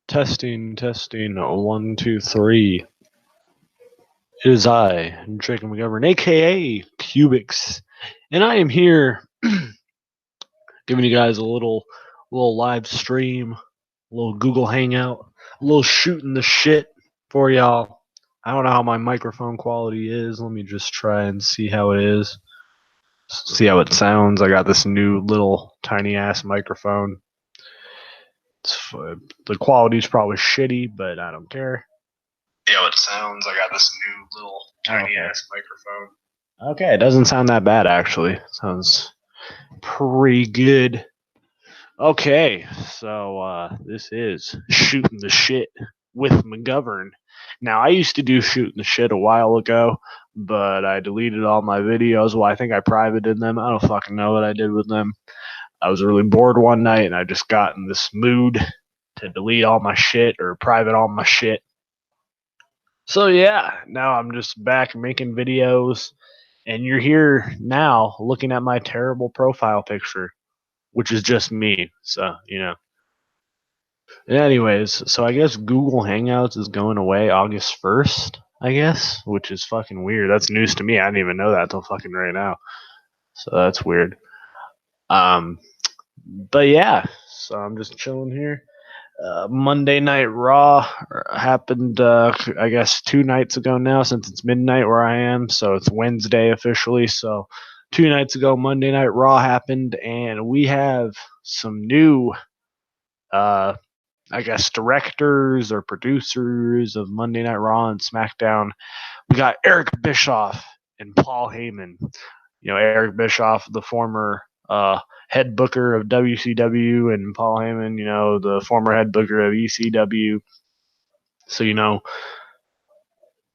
Testing, testing. 1, 2, 3. It is I, Jacob McGovern, aka Cubics, and I am here giving you guys a little live stream, a little Google Hangout, a little shooting the shit for y'all. I don't know how my microphone quality is. Let me just try and see how it is. See how it sounds. I got this new little tiny ass microphone. The quality's probably shitty, but I don't care. See how it sounds. I got this new little tiny ass microphone. Okay, it doesn't sound that bad actually. Sounds pretty good. Okay, so this is shooting the shit with McGovern. Now I used to do shooting the shit a while ago, but I deleted all my videos. Well, I think I privated them. I don't fucking know what I did with them. I was really bored one night and I just got in this mood to delete all my shit or private all my shit. So yeah, now I'm just back making videos, and you're here now looking at my terrible profile picture, which is just me. So, Anyways, so I guess Google Hangouts is going away August 1st, I guess, which is fucking weird. That's news to me. I didn't even know that till fucking right now. So that's weird. But yeah, so I'm just chilling here. Monday Night Raw happened, I guess, 2 nights ago now, since it's midnight where I am. So it's Wednesday officially. So 2 nights ago, Monday Night Raw happened, and we have some new, I guess, directors or producers of Monday Night Raw and SmackDown. We got Eric Bischoff and Paul Heyman. Eric Bischoff, the former head booker of WCW, and Paul Heyman, the former head booker of ECW. So,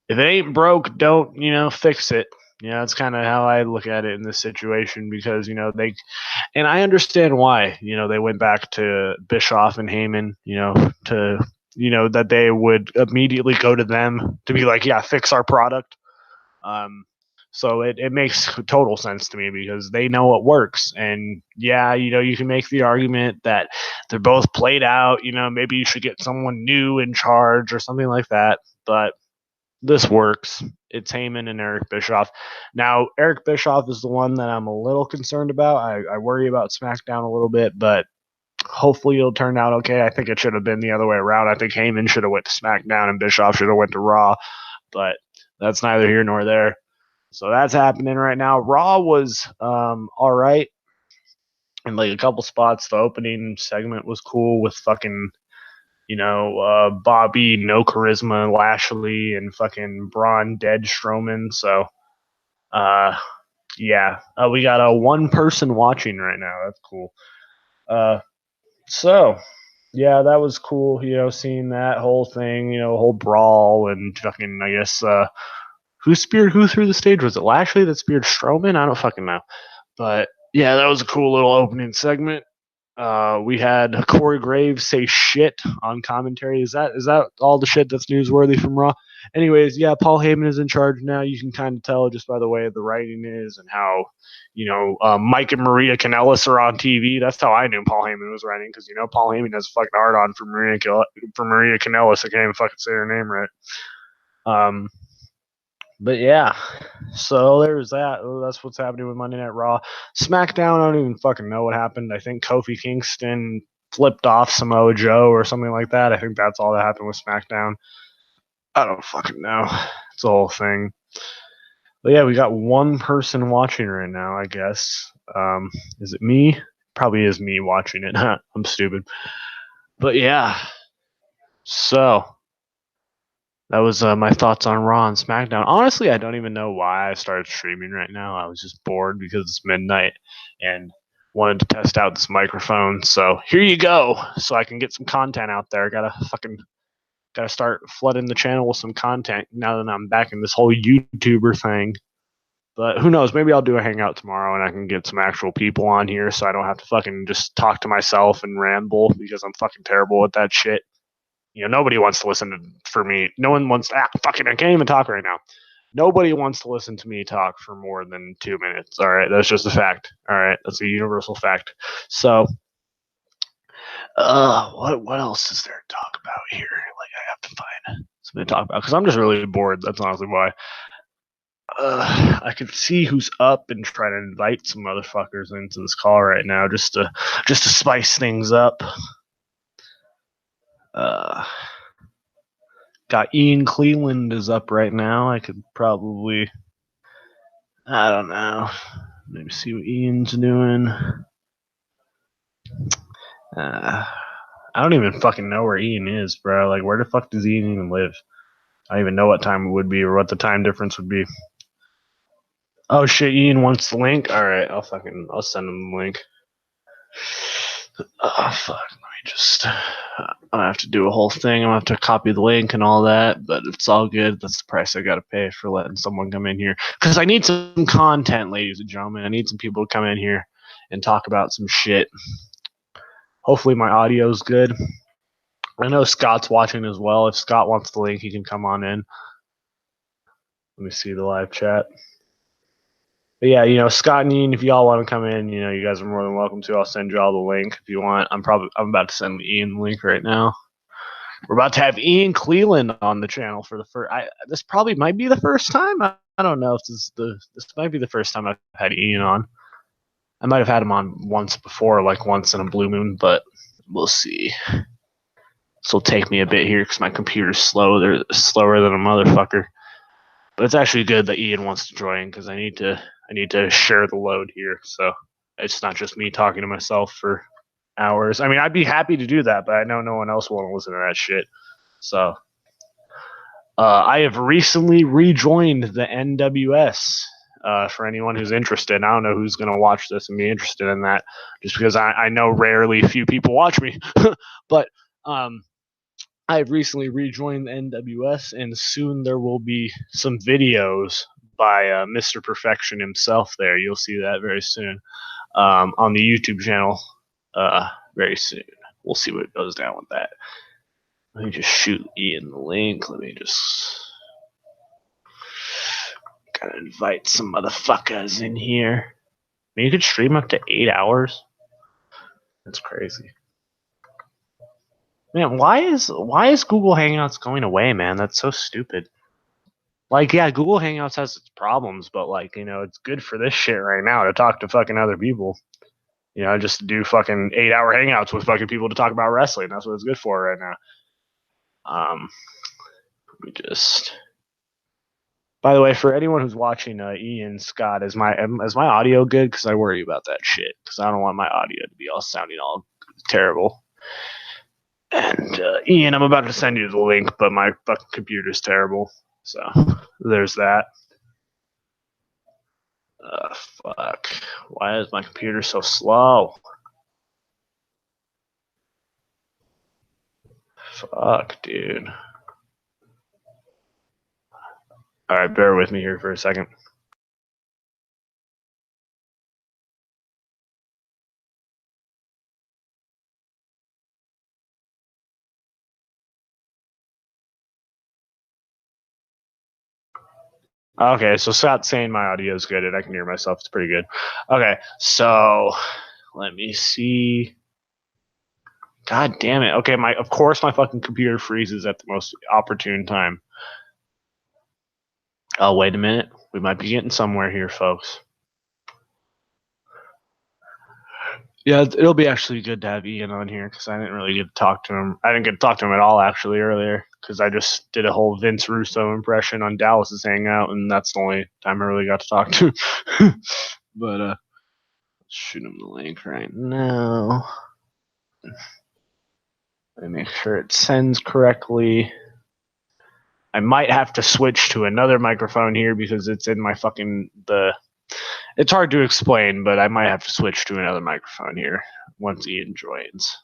if it ain't broke, don't, fix it. That's kind of how I look at it in this situation, because, and I understand why, they went back to Bischoff and Heyman, that they would immediately go to them to be like, yeah, fix our product. So it makes total sense to me, because they know what works. And yeah, you can make the argument that they're both played out. Maybe you should get someone new in charge or something like that. But this works. It's Heyman and Eric Bischoff. Now, Eric Bischoff is the one that I'm a little concerned about. I worry about SmackDown a little bit, but hopefully it'll turn out okay. I think it should have been the other way around. I think Heyman should have went to SmackDown and Bischoff should have went to Raw. But that's neither here nor there. So that's happening right now. Raw was all right. And like a couple spots, the opening segment was cool with fucking, Bobby, No Charisma, Lashley, and fucking Braun, Dead Strowman. So, yeah, we got a one person watching right now. That's cool. So, yeah, that was cool. Seeing that whole thing, whole brawl and fucking, I guess, who speared who through the stage? Was it Lashley that speared Strowman? I don't fucking know. But yeah, that was a cool little opening segment. We had Corey Graves say shit on commentary. Is that all the shit that's newsworthy from Raw? Anyways, yeah, Paul Heyman is in charge now. You can kind of tell just by the way the writing is and how, Mike and Maria Kanellis are on TV. That's how I knew Paul Heyman was writing, because, Paul Heyman has a fucking hard on for Maria Kanellis. I can't even fucking say her name right. But yeah, so there's that. That's what's happening with Monday Night Raw. SmackDown, I don't even fucking know what happened. I think Kofi Kingston flipped off Samoa Joe or something like that. I think that's all that happened with SmackDown. I don't fucking know. It's the whole thing. But yeah, we got one person watching right now, I guess. Is it me? Probably is me watching it. I'm stupid. But yeah. So that was my thoughts on Raw and SmackDown. Honestly, I don't even know why I started streaming right now. I was just bored because it's midnight and wanted to test out this microphone. So here you go. So I can get some content out there. Gotta start flooding the channel with some content now that I'm back in this whole YouTuber thing. But who knows? Maybe I'll do a hangout tomorrow and I can get some actual people on here, so I don't have to fucking just talk to myself and ramble, because I'm fucking terrible at that shit. Nobody wants to listen for me. No one wants. Fucking, I can't even talk right now. Nobody wants to listen to me talk for more than 2 minutes. All right, that's just a fact. All right, that's a universal fact. So, What else is there to talk about here? Like, I have to find something to talk about because I'm just really bored. That's honestly why. I could see who's up and try to invite some motherfuckers into this call right now just to spice things up. Got Ian Cleland is up right now. I could probably, I don't know, maybe see what Ian's doing. I don't even fucking know where Ian is, bro. Like, where the fuck does Ian even live? I don't even know what time it would be or what the time difference would be. Oh shit, Ian wants the link? Alright, I'll send him the link. Oh fuck, let me just, I'm gonna have to do a whole thing. I'm gonna have to copy the link and all that, but it's all good. That's the price I gotta pay for letting someone come in here. Because I need some content, ladies and gentlemen. I need some people to come in here and talk about some shit. Hopefully my audio's good. I know Scott's watching as well. If Scott wants the link, he can come on in. Let me see the live chat. But yeah, Scott and Ian, if y'all want to come in, you guys are more than welcome to. I'll send you all the link if you want. I'm about to send Ian the link right now. We're about to have Ian Cleland on the channel for the first. This probably might be the first time. I don't know if this might be the first time I've had Ian on. I might have had him on once before, like once in a blue moon, but we'll see. This will take me a bit here because my computer's slow. They're slower than a motherfucker. But it's actually good that Ian wants to join because I need to share the load here. So it's not just me talking to myself for hours. I mean, I'd be happy to do that, but I know no one else will want to listen to that shit. So I have recently rejoined the NWS. For anyone who's interested, I don't know who's going to watch this and be interested in that, just because I know rarely few people watch me. But I've recently rejoined the NWS, and soon there will be some videos by Mr. Perfection himself there. You'll see that very soon on the YouTube channel very soon. We'll see what goes down with that. Let me just shoot Ian the link. Let me just gotta invite some motherfuckers in here. I mean, you could stream up to 8 hours. That's crazy. Man, why is Google Hangouts going away, man? That's so stupid. Like, yeah, Google Hangouts has its problems, but like, it's good for this shit right now to talk to fucking other people. Just to do fucking 8-hour hangouts with fucking people to talk about wrestling. That's what it's good for right now. Let me just. By the way, for anyone who's watching, Ian, Scott, is my audio good? Because I worry about that shit. Because I don't want my audio to be all sounding all terrible. And Ian, I'm about to send you the link, but my fucking computer's terrible. So there's that. Fuck. Why is my computer so slow? Fuck, dude. Alright, bear with me here for a second. Okay, so Scott's saying my audio is good and I can hear myself. It's pretty good. Okay, so let me see. God damn it. Okay, of course my fucking computer freezes at the most opportune time. Oh, wait a minute. We might be getting somewhere here, folks. Yeah, it'll be actually good to have Ian on here because I didn't really get to talk to him. I didn't get to talk to him at all actually earlier because I just did a whole Vince Russo impression on Dallas's Hangout, and that's the only time I really got to talk to him. But let's shoot him the link right now. Let me make sure it sends correctly. I might have to switch to another microphone here because it's in my fucking It's hard to explain, but I might have to switch to another microphone here once Ian joins.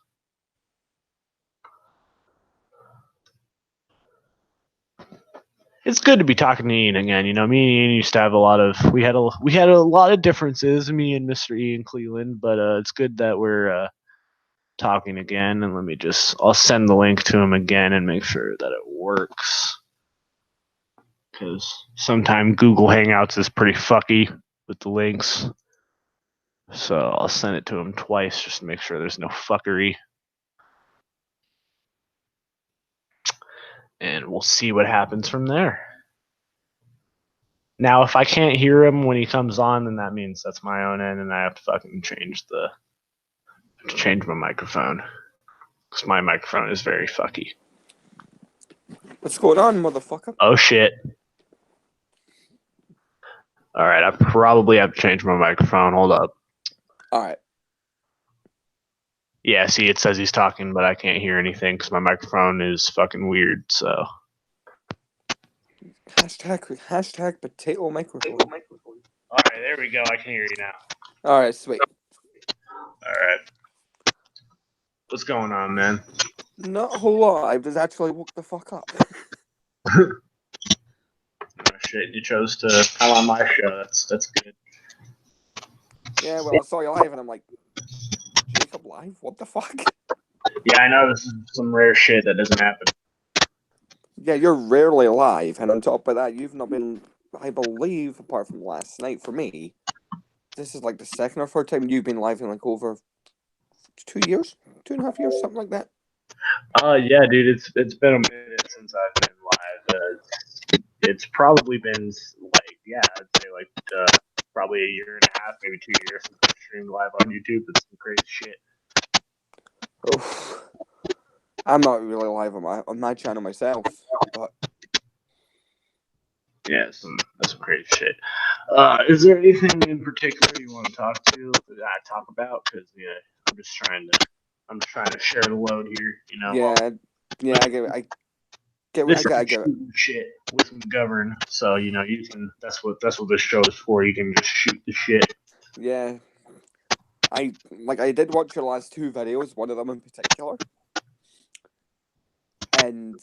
It's good to be talking to Ian again. Me and Ian used to have we had a lot of differences, me and Mr. Ian Cleland, but it's good that we're talking again. And I'll send the link to him again and make sure that it works. Because sometimes Google Hangouts is pretty fucky with the links. So I'll send it to him twice just to make sure there's no fuckery. and we'll see what happens from there. Now, if I can't hear him when he comes on, then that means that's my own end, and I have to fucking change my microphone because my microphone is very fucky. What's going on, motherfucker? Oh shit! All right, I probably have to change my microphone. Hold up. All right. Yeah, see, it says he's talking, but I can't hear anything because my microphone is fucking weird. So. Hashtag potato microphone. All right, there we go. I can hear you now. All right, sweet. All right. What's going on, man? Not a whole lot. I just actually woke the fuck up. Oh shit! You chose to come on my show. That's good. Yeah, well, I saw you live, and I'm like, Jacob live? What the fuck? Yeah, I know this is some rare shit that doesn't happen. Yeah, you're rarely live, and on top of that, you've not been, I believe, apart from last night, for me, this is like the second or third time you've been live in like over 2 years? 2.5 years, something like that. Yeah, dude, it's been a minute since I've been live. It's probably been I'd say probably a year and a half, maybe 2 years since I streamed live on YouTube. It's some crazy shit. Oof. I'm not really live on my channel myself, but yeah, that's some crazy shit. Is there anything in particular you want to talk about? Because I'm just trying to share the load here. Yeah, I get shit with McGovern. So you can. That's what this show is for. You can just shoot the shit. Yeah, I did watch your last 2 videos, one of them in particular, and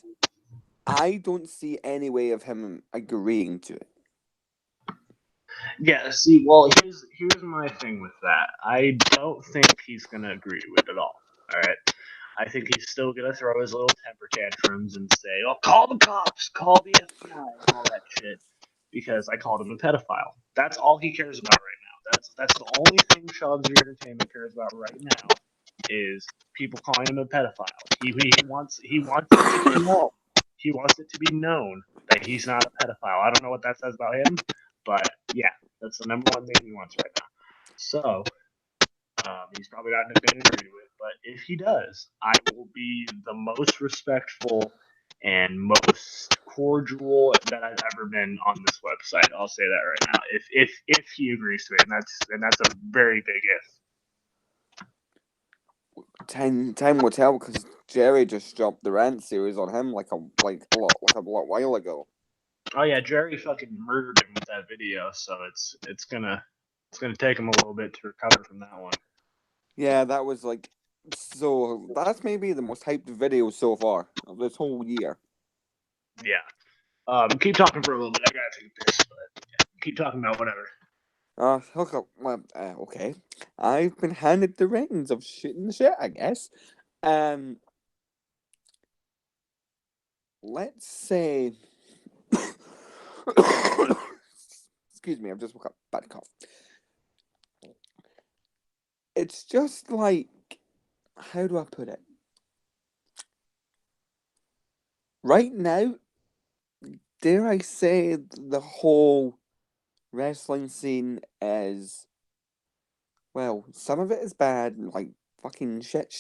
I don't see any way of him agreeing to it. Yeah, see, well, here's my thing with that. I don't think he's gonna agree with it all. All right, I think he's still gonna throw his little temper tantrums and say, "Oh, call the cops, call the FBI, and all that shit," because I called him a pedophile. That's all he cares about right now. That's the only thing Shubs Entertainment cares about right now is people calling him a pedophile. He wants it to be known. He wants it to be known that he's not a pedophile. I don't know what that says about him, but yeah, that's the number one thing he wants right now. So he's probably not going to agree with, but if he does, I will be the most respectful and most cordial that I've ever been on this website. I'll say that right now. If he agrees to it, and that's a very big if. Time will tell, because Jerry just dropped the rant series on him like a lot while ago. Oh yeah, Jerry fucking murdered him with that video, so it's gonna take him a little bit to recover from that one. Yeah, that was so that's maybe the most hyped video so far of this whole year. Yeah. Keep talking for a little bit. I gotta take a piss, but yeah, keep talking about whatever. Okay. I've been handed the reins of shooting the shit, I guess. Let's say excuse me, I've just woke up, bad cough. It's just like, how do I put it? Right now, dare I say, the whole wrestling scene is, well, some of it is bad, like fucking shit.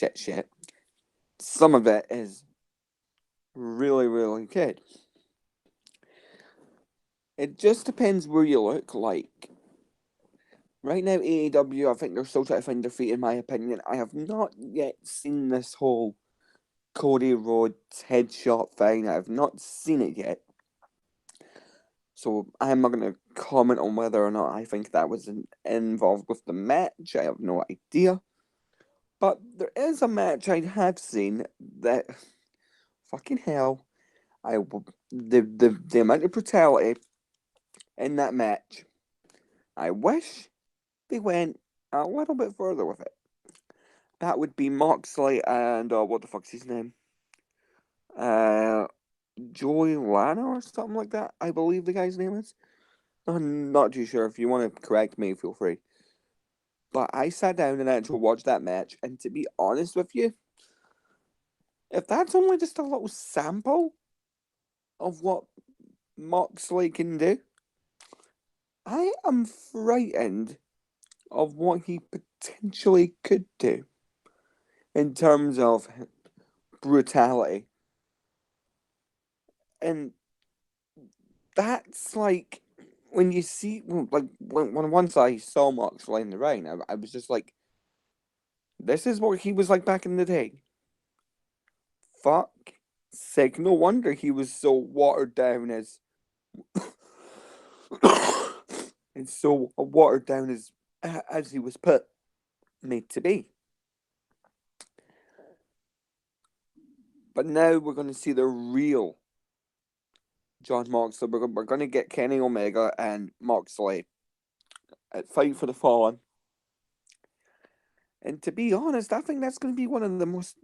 Some of it is really, really good. It just depends where you look. Like, right now, AEW, I think they're still trying to find their feet, in my opinion. I have not yet seen this whole Cody Rhodes headshot thing. I have not seen it yet. So I'm not going to comment on whether or not I think that was involved with the match. I have no idea. But there is a match I have seen that, fucking hell, the amount of brutality in that match, I wish they went a little bit further with it. That would be Moxley and what the fuck's his name? Joey Lana or something like that, I believe the guy's name is. I'm not too sure. If you want to correct me, feel free. But I sat down and actually watched that match, and to be honest with you, if that's only just a little sample of what Moxley can do. I am frightened of what he potentially could do in terms of brutality. And that's like when you see, like, when once I saw Moxley in the ring, I was just like, this is what he was like back in the day. Fuck sake, no wonder he was so watered down as and so watered down as he was made to be. But now we're going to see the real John Moxley. We're going to get Kenny Omega and Moxley at Fight for the Fallen. And to be honest, I think that's going to be one of the most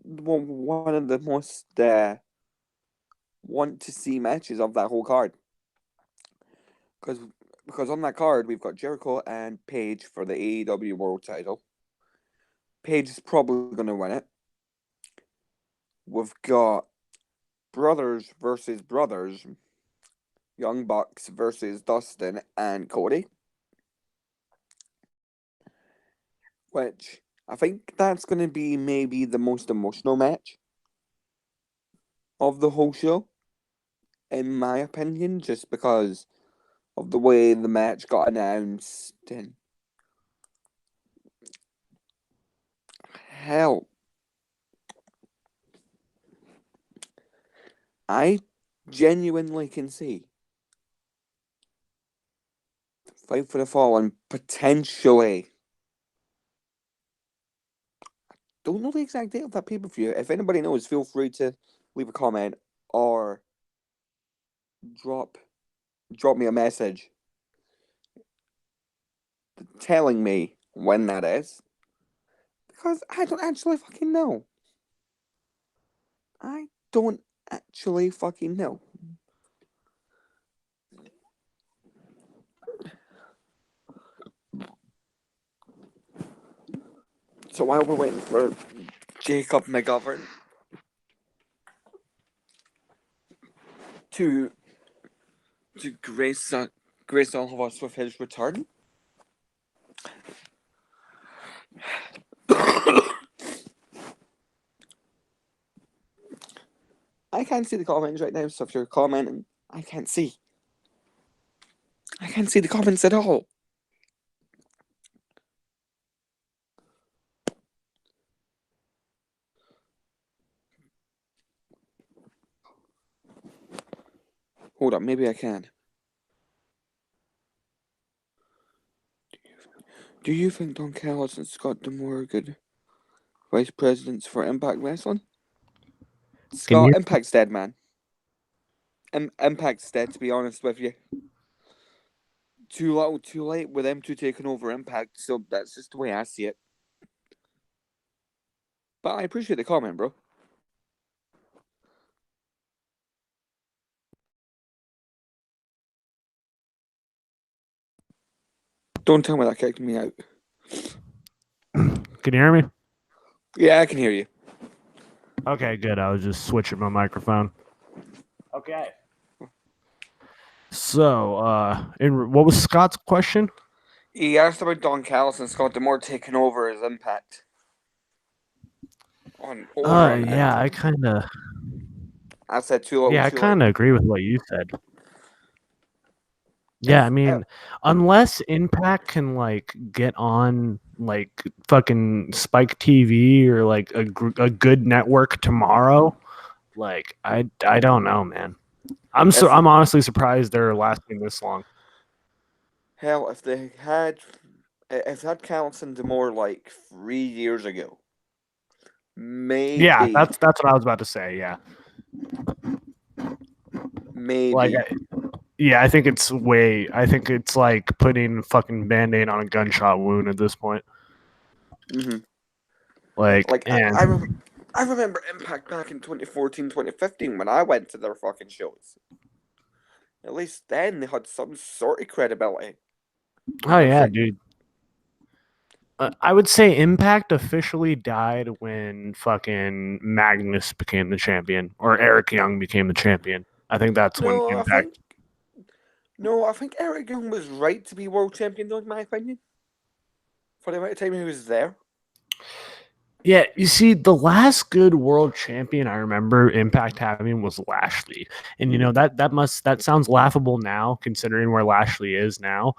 want to see matches of that whole card. Because on that card we've got Jericho and Paige for the AEW World Title. Paige is probably going to win it. We've got Brothers versus Brothers, Young Bucks versus Dustin and Cody. Which I think that's going to be maybe the most emotional match of the whole show, in my opinion, just because of the way the match got announced. And hell, I genuinely can see Fight for the Fallen potentially. Don't know the exact date of that pay-per-view. If anybody knows, feel free to leave a comment or drop me a message telling me when that is. Because I don't actually fucking know. I don't actually fucking know. So while we're waiting for Jacob McGovern to grace all of us with his return, I can't see the comments right now, so if you're commenting, I can't see. I can't see the comments at all. Hold up, maybe I can. Do you think Don Callis and Scott D'Amore are good vice presidents for Impact Wrestling? Scott, Impact's dead, man. Impact's dead, to be honest with you. Too little, too late with them two taking over Impact, so that's just the way I see it. But I appreciate the comment, bro. Don't tell me that kicked me out. Can you hear me? Yeah, I can hear you. Okay, good. I was just switching my microphone. Okay. So, what was Scott's question? He asked about Don Callis and Scott D'Amore taking over his Impact. Yeah, I kind of. I said too little. Yeah, I kind of agree with what you said. Yeah, I mean, unless Impact can like get on like fucking Spike TV or like a good network tomorrow, like I don't know, man. I'm honestly surprised they're lasting this long. Hell, if they had Callis and D'Amore like 3 years ago, maybe. Yeah, that's what I was about to say. Yeah, maybe. Like, I think it's like putting fucking Band-Aid on a gunshot wound at this point. Mm-hmm. Like I remember Impact back in 2014, 2015 when I went to their fucking shows. At least then they had some sort of credibility. Oh yeah, dude. I would say Impact officially died when fucking Magnus became the champion or Eric Young became the champion. I think that's when No, Impact. I think Eric Young was right to be world champion, though, in my opinion, for the amount of time he was there. Yeah, you see, the last good world champion I remember Impact having was Lashley, and that sounds laughable now considering where Lashley is now.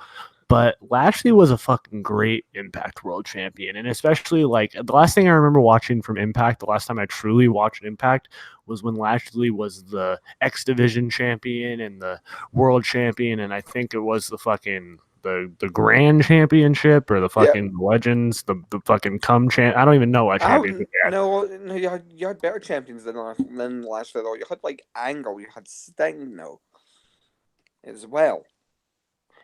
But Lashley was a fucking great Impact World Champion, and especially like the last thing I remember watching from Impact, the last time I truly watched Impact was when Lashley was the X Division champion and the World Champion, and I think it was the Grand Championship or the Yeah. fucking Legends, the fucking Cum Champ. I don't even know what I championship would they had. no, you had better champions than Lashley though. You had like Angle, you had Sting though, as well.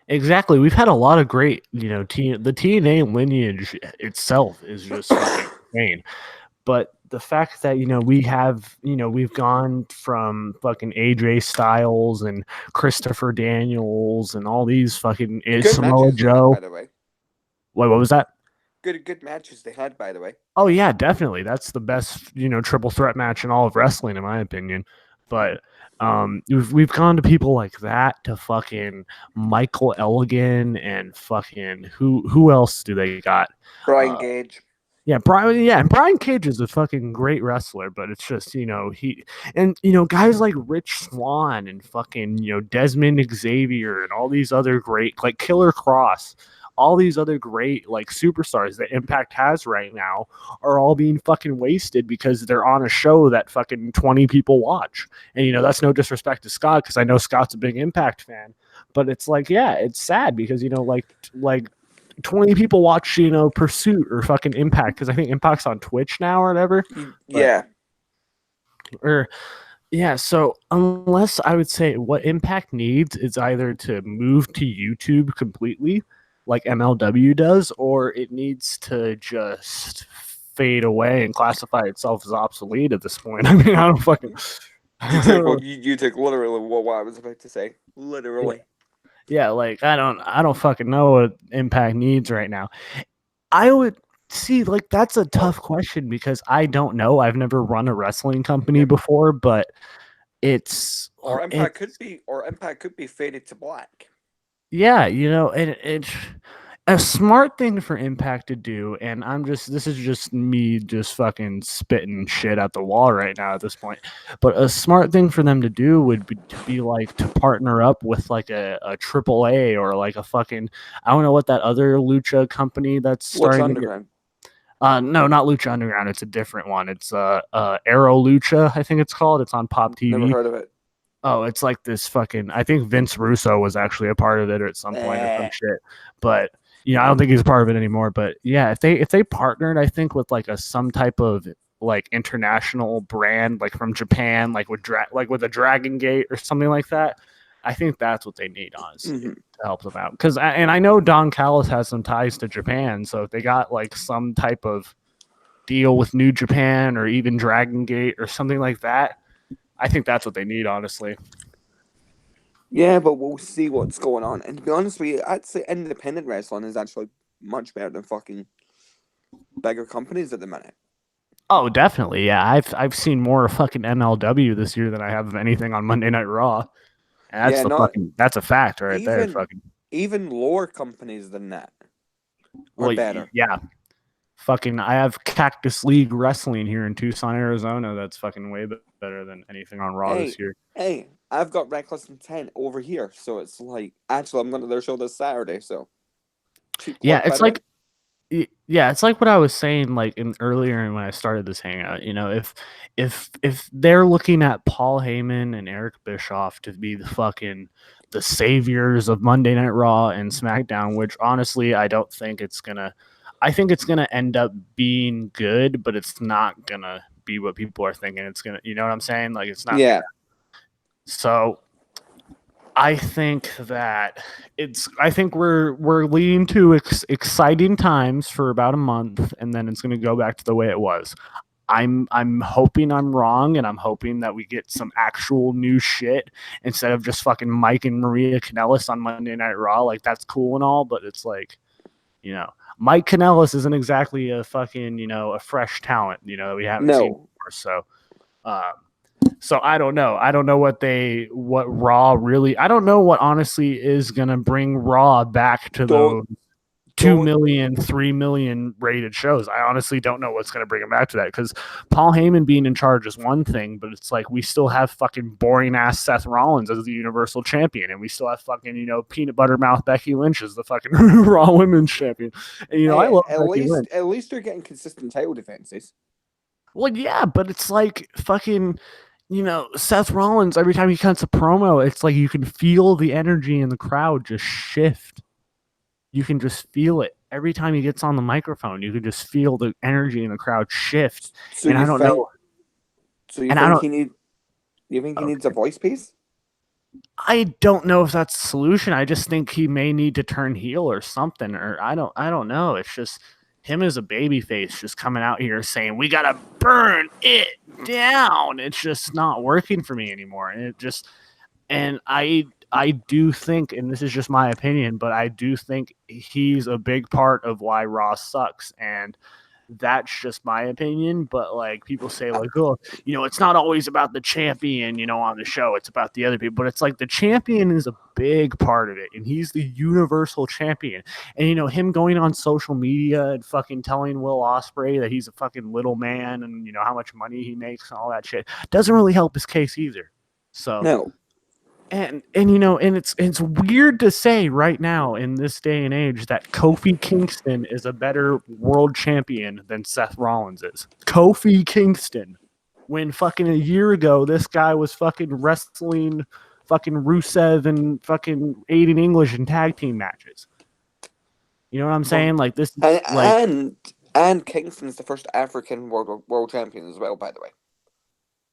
Exactly. We've had a lot of great, the TNA lineage itself is just fucking insane. But the fact that we've gone from fucking AJ Styles and Christopher Daniels and all these fucking Good Samoa matches they had, by Joe. the way. Wait, what was that? Good matches they had, by the way. Oh yeah, definitely. That's the best, triple threat match in all of wrestling, in my opinion. But we've gone to people like that to fucking Michael Elgin and fucking who else do they got? Brian Uh, Gage. and Brian Cage is a fucking great wrestler, but it's just, guys like Rich Swann and fucking, Desmond Xavier and all these other great, like Killer Cross, all these other great, like, superstars that Impact has right now are all being fucking wasted because they're on a show that fucking 20 people watch. And, that's no disrespect to Scott, because I know Scott's a big Impact fan, but it's like, yeah, it's sad because, like 20 people watch, Pursuit or fucking Impact, because I think Impact's on Twitch now or whatever. Yeah. So unless, I would say what Impact needs is either to move to YouTube completely, like MLW does, or it needs to just fade away and classify itself as obsolete at this point. I mean, I don't fucking. You took literally what I was about to say. Literally. Yeah, like I don't fucking know what Impact needs right now. I would see, like, that's a tough question because I don't know. I've never run a wrestling company before, but or Impact could be faded to black. Yeah, and it's a smart thing for Impact to do, and this is just me just fucking spitting shit at the wall right now at this point. But a smart thing for them to do would be like to partner up with like a AAA or like a fucking, I don't know what that other lucha company that's Lucha starting to get. Underground. No, not Lucha Underground. It's a different one. It's Arrow Lucha, I think it's called. It's on Pop TV. Never heard of it. Oh, it's like this fucking. I think Vince Russo was actually a part of it or at some point or some shit. But I don't think he's a part of it anymore. But yeah, if they partnered, I think with like some type of like international brand, like from Japan, like with a Dragon Gate or something like that. I think that's what they need, honestly, to help them out. Because I know Don Callis has some ties to Japan, so if they got like some type of deal with New Japan or even Dragon Gate or something like that, I think that's what they need, honestly. Yeah, but we'll see what's going on. And to be honest with you, I'd say independent wrestling is actually much better than fucking bigger companies at the minute. Oh, definitely. Yeah, I've seen more fucking MLW this year than I have of anything on Monday Night Raw. And that's a fact right there. Fucking even lower companies than that are better. Yeah. Fucking, I have Cactus League Wrestling here in Tucson, Arizona. That's fucking way better than anything on Raw this year. Hey, I've got Reckless Intent over here, so it's like, actually, I'm going to their show this Saturday, so. Yeah, it's like, it's like what I was saying, like earlier when I started this hangout. If they're looking at Paul Heyman and Eric Bischoff to be the saviors of Monday Night Raw and SmackDown, which honestly I don't think it's gonna. I think it's gonna end up being good, but it's not gonna be what people are thinking it's gonna. You know what I'm saying? Like, it's not. Yeah. So I think that I think we're leading to exciting times for about a month, and then it's going to go back to the way it was. I'm hoping I'm wrong, and I'm hoping that we get some actual new shit instead of just fucking Mike and Maria Kanellis on Monday Night Raw. Like, that's cool and all, but it's like, Mike Kanellis isn't exactly a fucking, a fresh talent, that we haven't seen before. So, So I don't know. I don't know what Raw really. I don't know what honestly is gonna bring Raw back to Don't those 2 don't million, 3 million rated shows. I honestly don't know what's gonna bring him back to that because Paul Heyman being in charge is one thing, but it's like we still have fucking boring ass Seth Rollins as the Universal Champion, and we still have fucking peanut butter mouth Becky Lynch as the fucking Raw Women's Champion. And I Hey, love Becky Lynch. at least they're getting consistent title defenses. Well, yeah, but it's like fucking, Seth Rollins, every time he cuts a promo, it's like you can feel the energy in the crowd just shift. You can just feel it. Every time he gets on the microphone, you can just feel the energy in the crowd shift. So And I you don't think know. so you And I think don't he need you think he needs a okay. voice piece? I don't know if that's the solution. I just think he may need to turn heel or something, or I don't know. It's just him as a baby face just coming out here saying we gotta burn it down. It's just not working for me anymore. And I do think, and this is just my opinion, but I do think he's a big part of why Raw sucks. And that's just my opinion. But like people say, like, oh, it's not always about the champion, on the show. It's about the other people. But it's like the champion is a big part of it, and he's the universal champion. And him going on social media and fucking telling Will Ospreay that he's a fucking little man and how much money he makes and all that shit doesn't really help his case either. So No. and it's weird to say right now in this day and age that Kofi Kingston is a better world champion than Seth Rollins is. Kofi Kingston, when fucking a year ago this guy was fucking wrestling fucking Rusev and fucking Aiden English in tag team matches. You know what I'm saying? Like this is like And Kingston's the first African world champion as well, by the way.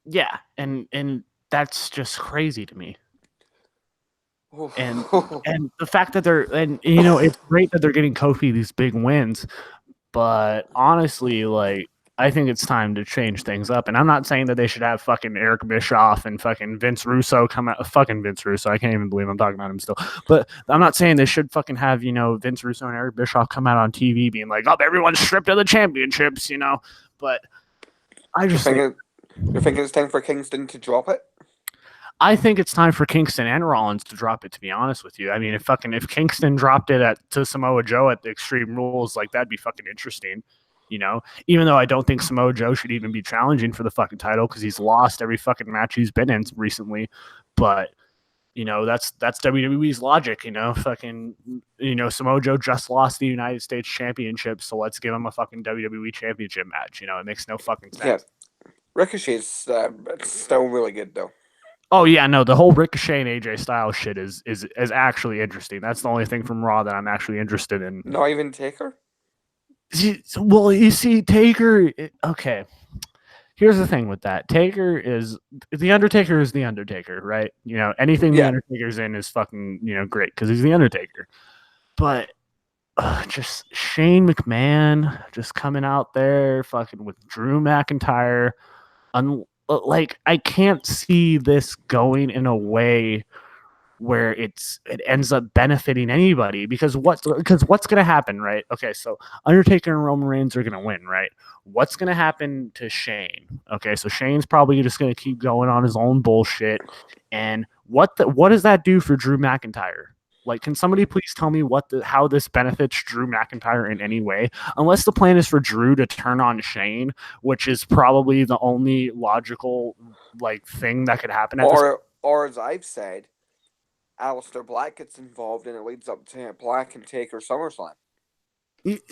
yeah, and that's just crazy to me. And the fact that it's great that they're getting Kofi these big wins, but honestly, like I think it's time to change things up. And I'm not saying that they should have fucking Eric Bischoff and fucking Vince Russo come out. Fucking Vince Russo, I can't even believe I'm talking about him still. But I'm not saying they should fucking have Vince Russo and Eric Bischoff come out on TV being like, "Oh, everyone's stripped of the championships," But I just you're thinking it's time for Kingston to drop it? I think it's time for Kingston and Rollins to drop it. To be honest with you, I mean, if Kingston dropped it to Samoa Joe at the Extreme Rules, like that'd be fucking interesting. Even though I don't think Samoa Joe should even be challenging for the fucking title because he's lost every fucking match he's been in recently. But that's WWE's logic. Fucking Samoa Joe just lost the United States Championship, so let's give him a fucking WWE Championship match. It makes no fucking sense. Yeah, Ricochet's still really good though. Oh yeah, no, the whole Ricochet and AJ Styles shit is actually interesting. That's the only thing from Raw that I'm actually interested in. Not even Taker? Well, you see, Taker. Okay, here's the thing with that. Taker is the Undertaker is the Undertaker, right? Anything the Undertaker's in is fucking great because he's the Undertaker. But just Shane McMahon just coming out there fucking with Drew McIntyre. Like I can't see this going in a way where it ends up benefiting anybody because what's going to happen, right? Okay, so Undertaker and Roman Reigns are going to win, right? What's going to happen to Shane? Okay, so Shane's probably just going to keep going on his own bullshit. And what does that do for Drew McIntyre? Like, can somebody please tell me how this benefits Drew McIntyre in any way? Unless the plan is for Drew to turn on Shane, which is probably the only logical thing that could happen. Or as I've said, Aleister Black gets involved and it leads up to Black and Taker SummerSlam.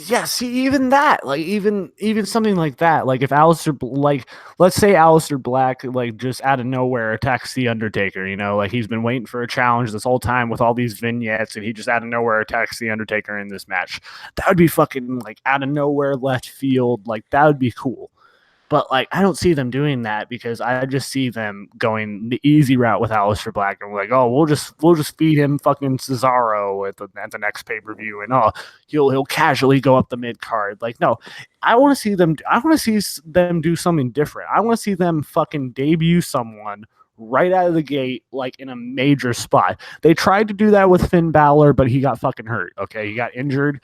Yeah, see, even that, even something like that, if Aleister, let's say Aleister Black, just out of nowhere attacks The Undertaker, he's been waiting for a challenge this whole time with all these vignettes, and he just out of nowhere attacks The Undertaker in this match. That would be fucking, out of nowhere left field, that would be cool. But I don't see them doing that because I just see them going the easy route with Aleister Black and oh, we'll just feed him fucking Cesaro at the next pay-per-view and he'll casually go up the mid card. No, I want to see them do something different. I want to see them fucking debut someone right out of the gate, in a major spot. They tried to do that with Finn Balor, but he got fucking hurt. Okay, he got injured.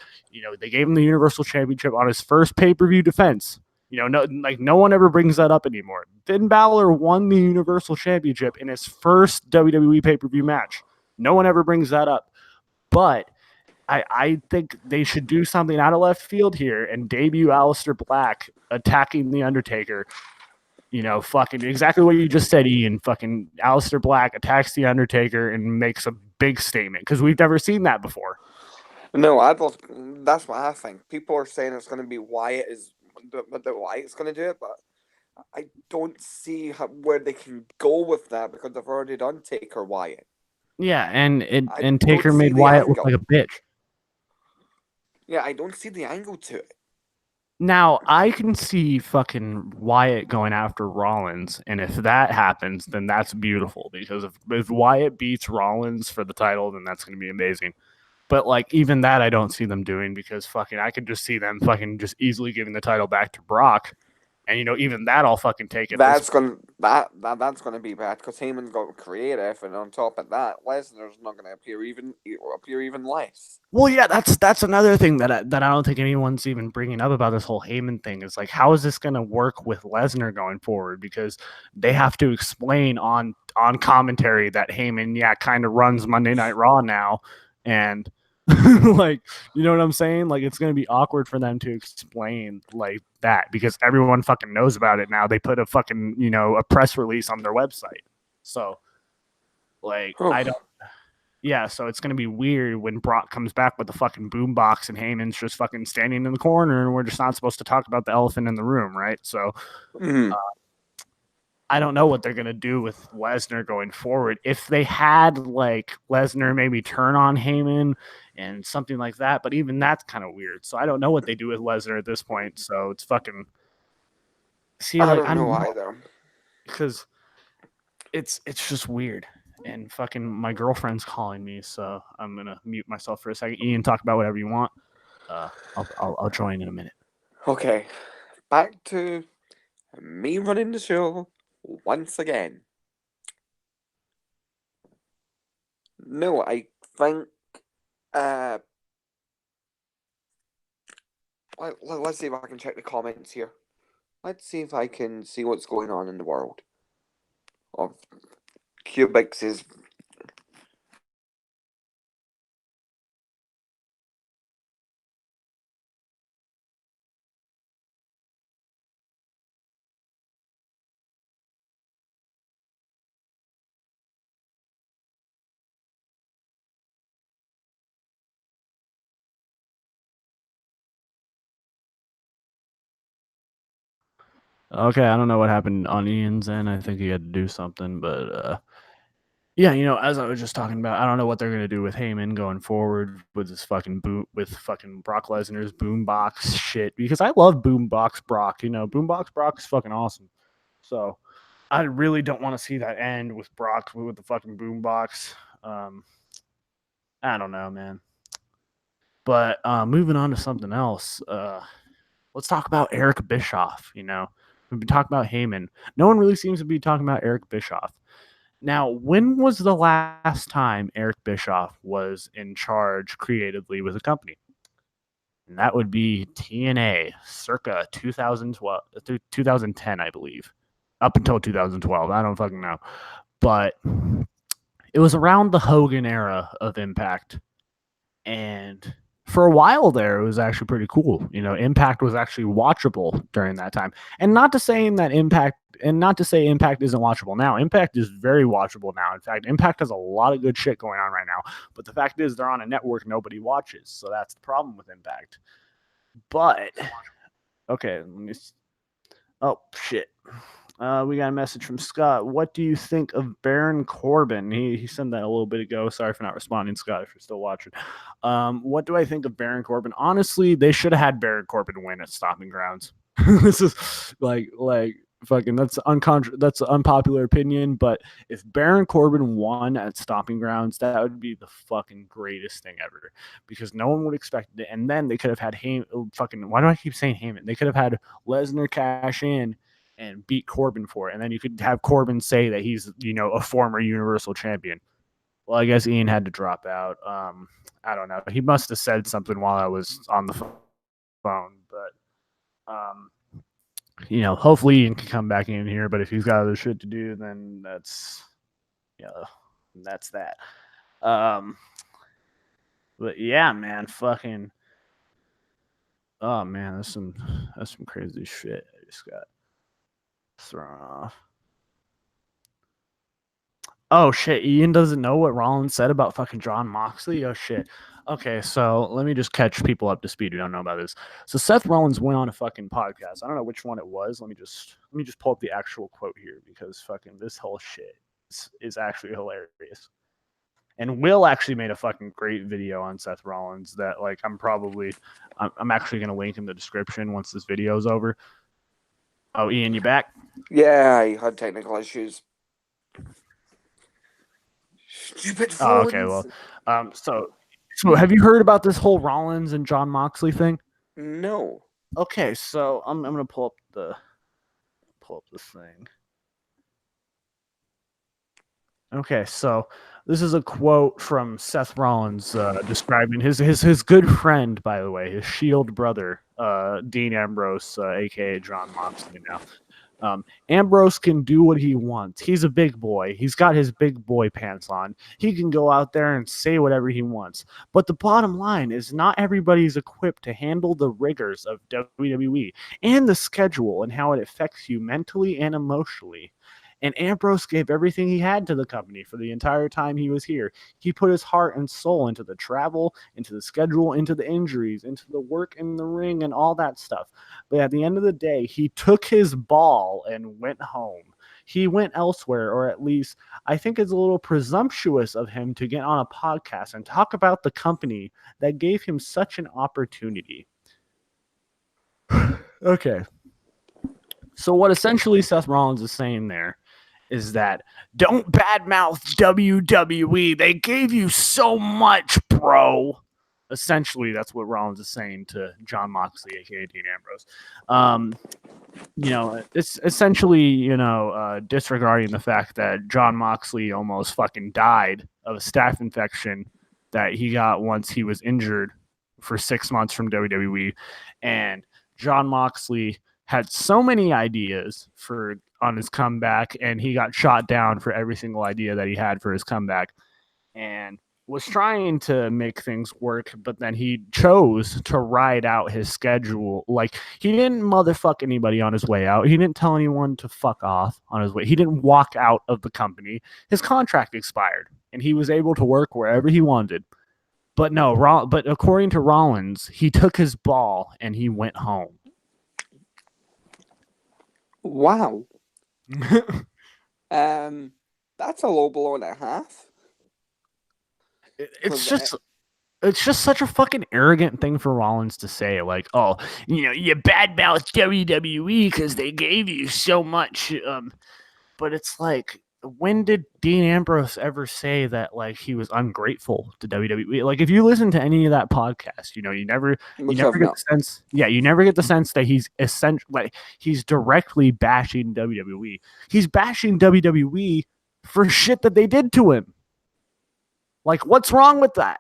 They gave him the Universal Championship on his first pay-per-view defense. No one ever brings that up anymore. Finn Balor won the Universal Championship in his first WWE pay-per-view match. No one ever brings that up. But I think they should do something out of left field here and debut Aleister Black attacking The Undertaker. Fucking exactly what you just said, Ian. Fucking Aleister Black attacks The Undertaker and makes a big statement because we've never seen that before. No, that's what I think. People are saying it's going to be Wyatt that Wyatt's going to do it, but I don't see where they can go with that because they've already done Taker Wyatt. Yeah, and I Taker don't see made the Wyatt look angle. like a bitch. Yeah, I don't see the angle to it. Now, I can see fucking Wyatt going after Rollins, and if that happens, then that's beautiful because if Wyatt beats Rollins for the title, then that's going to be amazing. But like even that, I don't see them doing because fucking I could just see them fucking just easily giving the title back to Brock, and even that I'll fucking take it. That's gonna be bad because Heyman's got creative, and on top of that, Lesnar's not gonna appear even less. Well, yeah, that's another thing that I don't think anyone's even bringing up about this whole Heyman thing is like how is this going to work with Lesnar going forward because they have to explain on commentary that Heyman kind of runs Monday Night Raw now and like you know what I'm saying, like it's going to be awkward for them to explain like that because everyone fucking knows about it now. They put a fucking a press release on their website, so like I don't. Yeah, so it's gonna be weird when Brock comes back with the fucking boombox and Heyman's just fucking standing in the corner, and we're just not supposed to talk about the elephant in the room, right? So, I don't know what they're gonna do with Lesnar going forward. If they had like Lesnar maybe turn on Heyman and something like that, but even that's kind of weird. So I don't know what they do with Lesnar at this point. So it's fucking I don't know either because it's just weird. And fucking my girlfriend's calling me, so I'm gonna mute myself for a second. Ian, talk about whatever you want. I'll join in a minute. Okay, back to me running the show once again. No, I think. Let's see if I can check the comments here. Let's see if I can see what's going on in the world of Cubics is. Okay, I don't know what happened on Ian's end. I think he had to do something, but yeah, as I was just talking about, I don't know what they're gonna do with Heyman going forward with this fucking with fucking Brock Lesnar's boombox shit because I love boombox Brock. Boombox Brock is fucking awesome. So I really don't want to see that end with Brock with the fucking boombox. I don't know, man. But moving on to something else, let's talk about Eric Bischoff. We've been talking about Heyman. No one really seems to be talking about Eric Bischoff. Now, when was the last time Eric Bischoff was in charge creatively with a company? And that would be TNA, circa 2012 through 2010, I believe. Up until 2012. I don't fucking know. But it was around the Hogan era of Impact. And for a while there, it was actually pretty cool. Impact was actually watchable during that time. And not to say Impact isn't watchable now. Impact is very watchable now. In fact, Impact has a lot of good shit going on right now. But the fact is, they're on a network nobody watches. So that's the problem with Impact. But, okay, let me. Oh, shit. We got a message from Scott. What do you think of Baron Corbin? He sent that a little bit ago. Sorry for not responding, Scott, if you're still watching. What do I think of Baron Corbin? Honestly, they should have had Baron Corbin win at Stomping Grounds. This is like fucking that's an unpopular opinion, but if Baron Corbin won at Stomping Grounds, that would be the fucking greatest thing ever because no one would expect it. And then they could have had fucking why do I keep saying Heyman? They could have had Lesnar cash in and beat Corbin for it. And then you could have Corbin say that he's, a former Universal Champion. Well, I guess Ian had to drop out. I don't know. He must have said something while I was on the phone, but hopefully Ian can come back in here. But if he's got other shit to do, then that's that. But yeah, man, fucking. Oh man, that's some crazy shit I just got thrown off. Oh shit, Ian doesn't know what Rollins said about fucking John Moxley. Oh shit. Okay, so let me just catch people up to speed who don't know about this. So Seth Rollins went on a fucking podcast. I don't know which one it was. Let me just pull up the actual quote here because fucking this whole shit is actually hilarious. And Will actually made a fucking great video on Seth Rollins that like I'm actually gonna link in the description once this video is over. Oh, Ian, you back? Yeah, I had technical issues. Stupid phones. Oh, okay, well, so have you heard about this whole Rollins and John Moxley thing? No. Okay, so I'm gonna pull up this thing. Okay, so this is a quote from Seth Rollins describing his good friend, by the way, his Shield brother, Dean Ambrose, aka John Moxley now. Ambrose can do what he wants. He's a big boy. He's got his big boy pants on. He can go out there and say whatever he wants. But the bottom line is not everybody's equipped to handle the rigors of WWE and the schedule and how it affects you mentally and emotionally. And Ambrose gave everything he had to the company for the entire time he was here. He put his heart and soul into the travel, into the schedule, into the injuries, into the work in the ring and all that stuff. But at the end of the day, he took his ball and went home. He went elsewhere, or at least I think it's a little presumptuous of him to get on a podcast and talk about the company that gave him such an opportunity. Okay. So what essentially Seth Rollins is saying there is that don't badmouth WWE. They gave you so much, bro. Essentially, that's what Rollins is saying to John Moxley, aka Dean Ambrose. It's essentially, disregarding the fact that John Moxley almost fucking died of a staph infection that he got once he was injured for 6 months from WWE. And John Moxley had so many ideas on his comeback, and he got shot down for every single idea that he had for his comeback, and was trying to make things work, but then he chose to ride out his schedule. Like, he didn't motherfuck anybody on his way out. He didn't tell anyone to fuck off on his way. He didn't walk out of the company. His contract expired, and he was able to work wherever he wanted. But but according to Rollins, he took his ball and he went home. Wow. That's a low blow and a half. It's just such a fucking arrogant thing for Rollins to say. Like, oh, you badmouth WWE because they gave you so much. But it's like, when did Dean Ambrose ever say that like he was ungrateful to WWE? Like, if you listen to any of that podcast, you never get the sense. Yeah, you never get the sense that he's he's directly bashing WWE. He's bashing WWE for shit that they did to him. Like, what's wrong with that?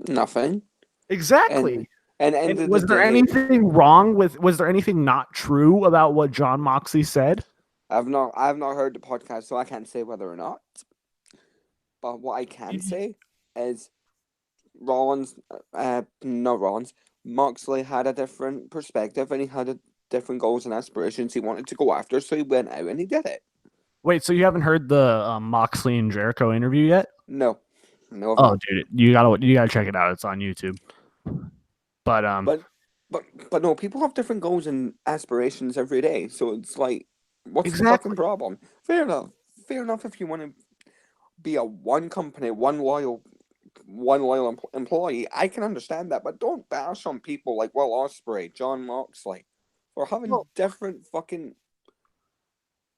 Nothing. Exactly. And was there anything wrong with? Was there anything not true about what John Moxley said? I've not heard the podcast, so I can't say whether or not. But what I can say is Moxley had a different perspective, and he had different goals and aspirations he wanted to go after, so he went out and he did it. Wait, so you haven't heard the Moxley and Jericho interview yet? No. Oh, dude, you gotta check it out. It's on YouTube. But no, people have different goals and aspirations every day, so it's like, what's the fucking problem? Fair enough if you want to be a one company, one loyal employee. I can understand that, but don't bash on people like Will Ospreay, John Moxley, for having different fucking,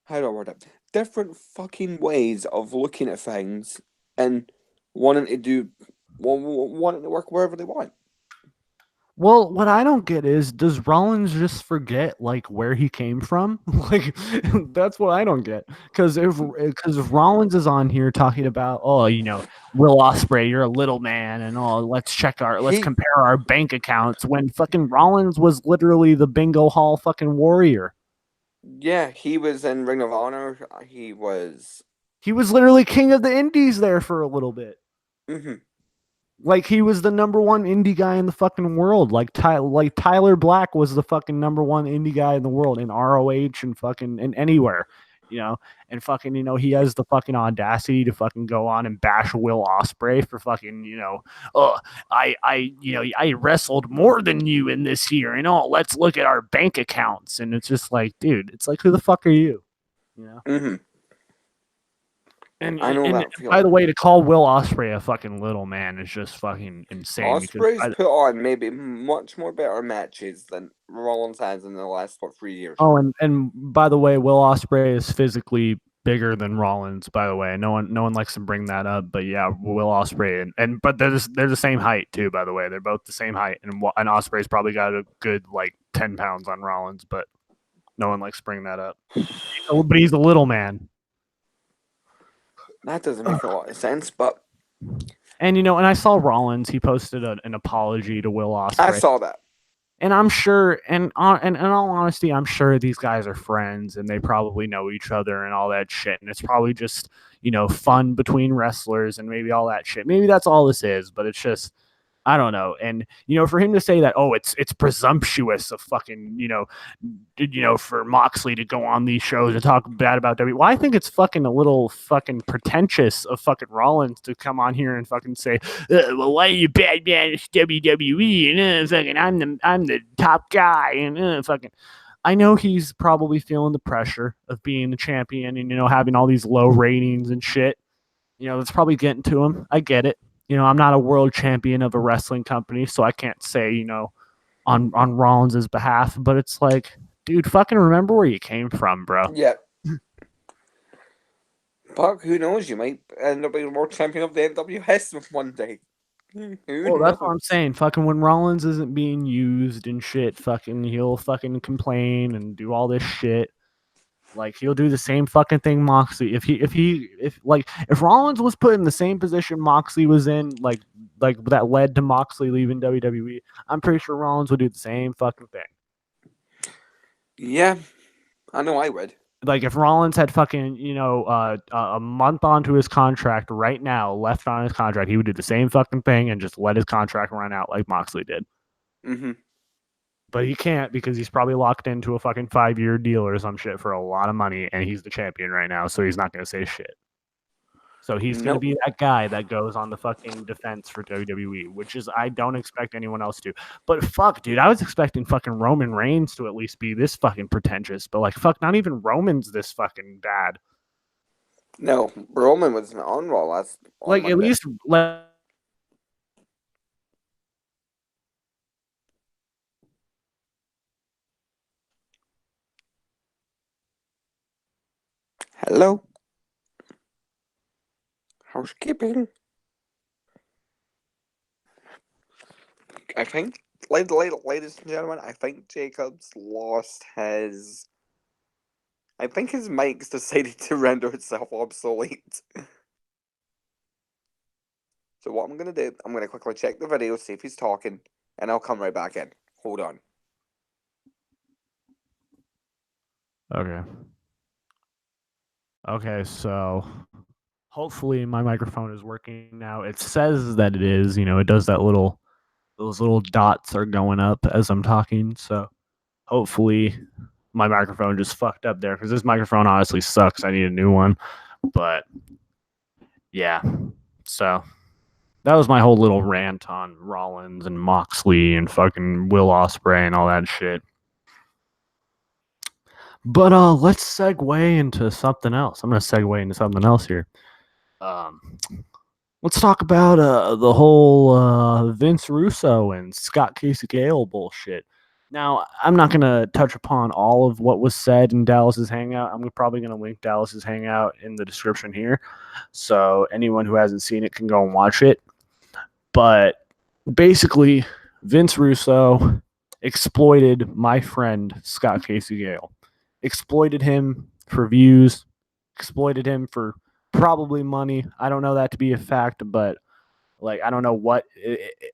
how do I word it? Different fucking ways of looking at things and wanting to work wherever they want. Well, what I don't get is, does Rollins just forget like where he came from? Like, that's what I don't get. Because if Rollins is on here talking about, Will Ospreay, you're a little man, and let's compare our bank accounts, when fucking Rollins was literally the bingo hall fucking warrior. Yeah, he was in Ring of Honor. He was. He was literally king of the indies there for a little bit. Mm-hmm. Like he was the number one indie guy in the fucking world. Like Tyler Black was the fucking number one indie guy in the world in ROH and fucking in anywhere, you know. And fucking, he has the fucking audacity to fucking go on and bash Will Ospreay for fucking, oh, I wrestled more than you in this year, and let's look at our bank accounts. And it's just like, dude, it's like, who the fuck are you? You know. Mm-hmm. And, I know and that by the feeling. way, to call Will Ospreay a fucking little man is just fucking insane. Because Osprey's put on maybe much more better matches than Rollins has in the last 3 years. and by the way, Will Ospreay is physically bigger than Rollins. By the way, no one likes to bring that up, but yeah, Will Ospreay and but they're the same height too. By the way, they're both the same height, and Ospreay's probably got a good like 10 pounds on Rollins, but no one likes to bring that up. But he's a little man. That doesn't make a lot of sense, but. And and I saw Rollins. He posted an apology to Will Ospreay. I saw that. And I'm sure, and in all honesty, I'm sure these guys are friends and they probably know each other and all that shit. And it's probably just, fun between wrestlers and maybe all that shit. Maybe that's all this is, but it's just, I don't know. And, for him to say that, oh, it's presumptuous of fucking, for Moxley to go on these shows and talk bad about WWE. Well, I think it's fucking a little fucking pretentious of fucking Rollins to come on here and fucking say, well, why are you bad man WWE? And fucking, I'm the top guy. And fucking, I know he's probably feeling the pressure of being the champion and, having all these low ratings and shit. That's probably getting to him. I get it. I'm not a world champion of a wrestling company, so I can't say, on Rollins' behalf, but it's like, dude, fucking remember where you came from, bro. Yeah. But who knows? You might end up being world champion of the NWS one day. Well, that's what I'm saying. Fucking when Rollins isn't being used and shit, fucking he'll fucking complain and do all this shit. Like he'll do the same fucking thing Moxley. If Rollins was put in the same position Moxley was in, like that led to Moxley leaving WWE, I'm pretty sure Rollins would do the same fucking thing. Yeah, I know I would. Like if Rollins had fucking, a month onto his contract right now, left on his contract, he would do the same fucking thing and just let his contract run out like Moxley did. Mm-hmm. But he can't because he's probably locked into a fucking 5-year deal or some shit for a lot of money, and he's the champion right now, so he's not going to say shit. So he's going to be that guy that goes on the fucking defense for WWE, which is I don't expect anyone else to. But fuck, dude, I was expecting fucking Roman Reigns to at least be this fucking pretentious. But like, fuck, not even Roman's this fucking bad. No, Roman was on Raw last. Like Monday. At least. Hello. Housekeeping. I think, ladies and gentlemen, I think Jacobs lost his. I think his mic's decided to render itself obsolete. So what I'm going to do, I'm going to quickly check the video, see if he's talking, and I'll come right back in. Hold on. Okay, so hopefully my microphone is working now. It says that it is, it does that those little dots are going up as I'm talking. So hopefully my microphone just fucked up there because this microphone honestly sucks. I need a new one. But yeah, so that was my whole little rant on Rollins and Moxley and fucking Will Ospreay and all that shit. But let's segue into something else. I'm gonna segue into something else here. Let's talk about the whole Vince Russo and Scott Casey Gale bullshit. Now, I'm not gonna touch upon all of what was said in Dallas's Hangout. I'm probably gonna link Dallas's Hangout in the description here, so anyone who hasn't seen it can go and watch it. But basically, Vince Russo exploited my friend Scott Casey Gale. Exploited him for views, exploited him for probably money. I don't know that to be a fact, but like I don't know what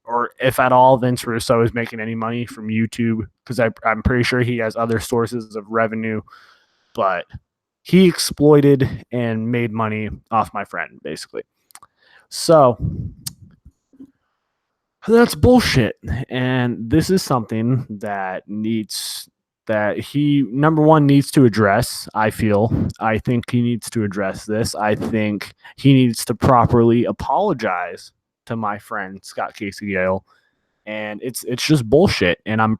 or if at all Vince Russo is making any money from YouTube because I'm pretty sure he has other sources of revenue but he exploited and made money off my friend, basically. So that's bullshit. And this is something that he, number one, needs to address. I think he needs to address this. I think he needs to properly apologize to my friend Scott Casey Gale. And it's just bullshit. I'm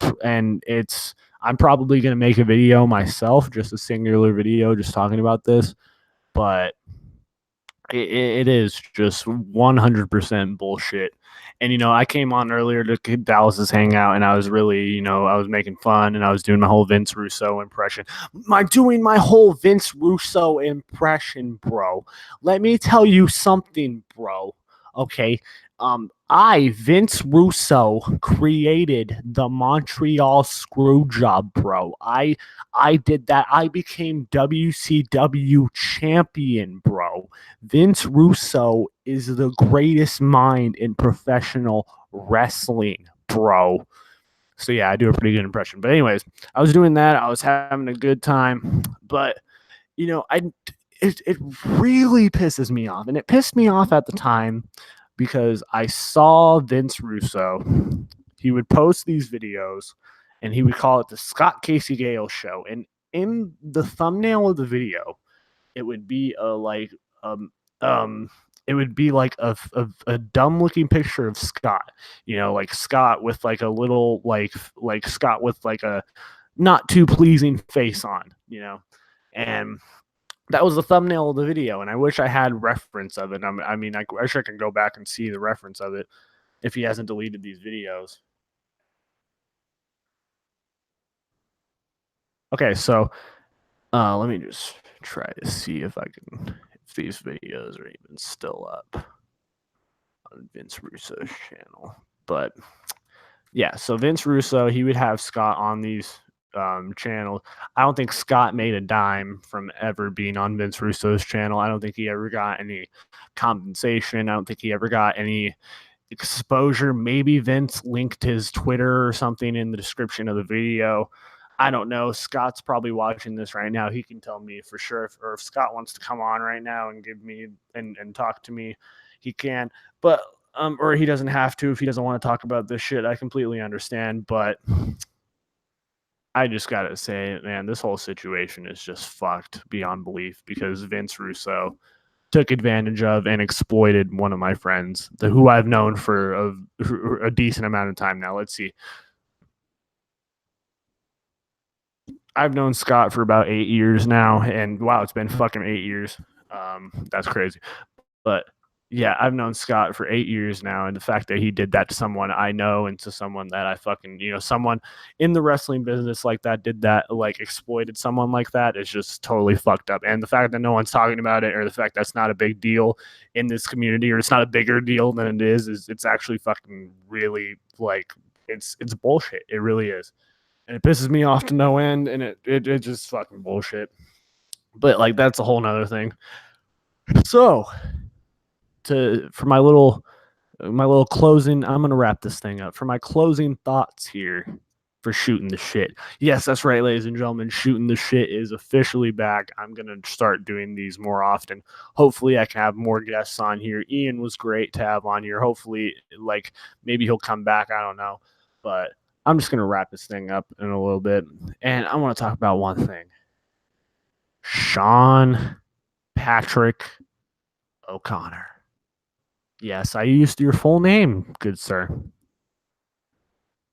probably gonna make a video myself, just a singular video, just talking about this. But it is just 100% bullshit. And I came on earlier to Dallas's hangout, and I was really, I was making fun, and I was doing my whole Vince Russo impression. Doing my whole Vince Russo impression, bro. Let me tell you something, bro. Okay, Vince Russo, created the Montreal screw job, bro. I did that. I became WCW champion, bro. Vince Russo is the greatest mind in professional wrestling, bro. So yeah, I do a pretty good impression. But anyways, I was doing that. I was having a good time. But it really pisses me off, and it pissed me off at the time because I saw Vince Russo. He would post these videos, and he would call it the Scott Casey Gale Show. And in the thumbnail of the video, it would be um it would be like a dumb looking picture of Scott, like Scott with like a little like Scott with like a not too pleasing face on, and that was the thumbnail of the video. And I wish I had reference of it. I mean, I wish I could go back and see the reference of it if he hasn't deleted these videos. Okay, so let me just try to see if these videos are even still up on Vince Russo's channel. But yeah, so Vince Russo, he would have Scott on these channels. I don't think Scott made a dime from ever being on Vince Russo's channel. I don't think he ever got any compensation. I don't think he ever got any exposure. Maybe Vince linked his Twitter or something in the description of the video. I don't know. Scott's probably watching this right now. He can tell me for sure. If Scott wants to come on right now and give me and talk to me, he can. But or he doesn't have to if he doesn't want to talk about this shit. I completely understand. But I just gotta say, man, this whole situation is just fucked beyond belief because Vince Russo took advantage of and exploited one of my friends, who I've known for a decent amount of time now. Let's see. I've known Scott for about 8 years now, and wow, it's been fucking 8 years. That's crazy. But yeah, I've known Scott for 8 years now, and the fact that he did that to someone I know and to someone that I fucking, someone in the wrestling business like that did that, like exploited someone like that is just totally fucked up. And the fact that no one's talking about it, or the fact that's not a big deal in this community, or it's not a bigger deal than it is it's actually fucking really like it's bullshit. It really is. And it pisses me off to no end, and it just fucking bullshit. But like that's a whole nother thing. So for my little closing, I'm gonna wrap this thing up. For my closing thoughts here for Shootin' the Shit. Yes, that's right, ladies and gentlemen. Shootin' the Shit is officially back. I'm gonna start doing these more often. Hopefully, I can have more guests on here. Ian was great to have on here. Hopefully, like maybe he'll come back. I don't know, but I'm just gonna wrap this thing up in a little bit, and I want to talk about one thing. Sean Patrick O'Connor. Yes, I used your full name, good sir.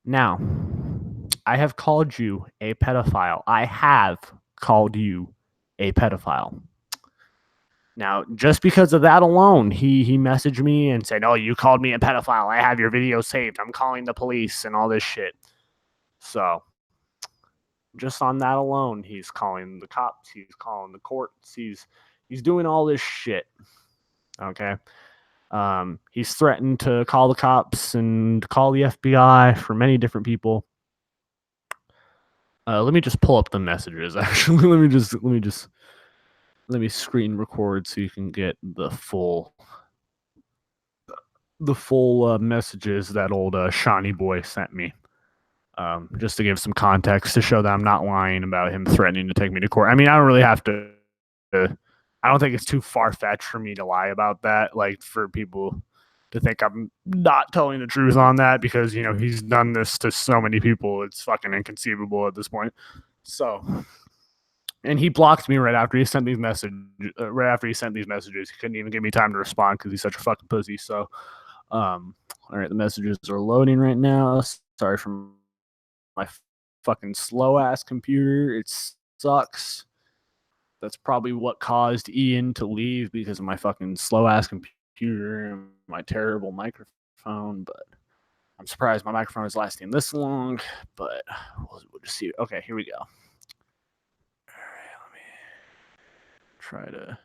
Now, I have called you a pedophile. I have called you a pedophile. Now, just because of that alone, he messaged me and said, "Oh, you called me a pedophile. I have your video saved. I'm calling the police and all this shit." So, just on that alone, he's calling the cops, he's calling the courts, he's doing all this shit. Okay? He's threatened to call the cops and call the FBI for many different people. Let me just pull up the messages. Actually, let me screen record so you can get the full messages that old Shawnee boy sent me. just to give some context to show that I'm not lying about him threatening to take me to court. I mean, I don't really have to. I don't think it's too far fetched for me to lie about that. Like for people to think I'm not telling the truth on that because he's done this to so many people. It's fucking inconceivable at this point. So, and he blocked me right after he sent these messages. He couldn't even give me time to respond because he's such a fucking pussy. So, all right, the messages are loading right now. Sorry for my fucking slow ass computer. It sucks. That's probably what caused Ian to leave because of my fucking slow ass computer and my terrible microphone. But I'm surprised my microphone is lasting this long. But we'll just see. Okay, here we go. All right, let me try to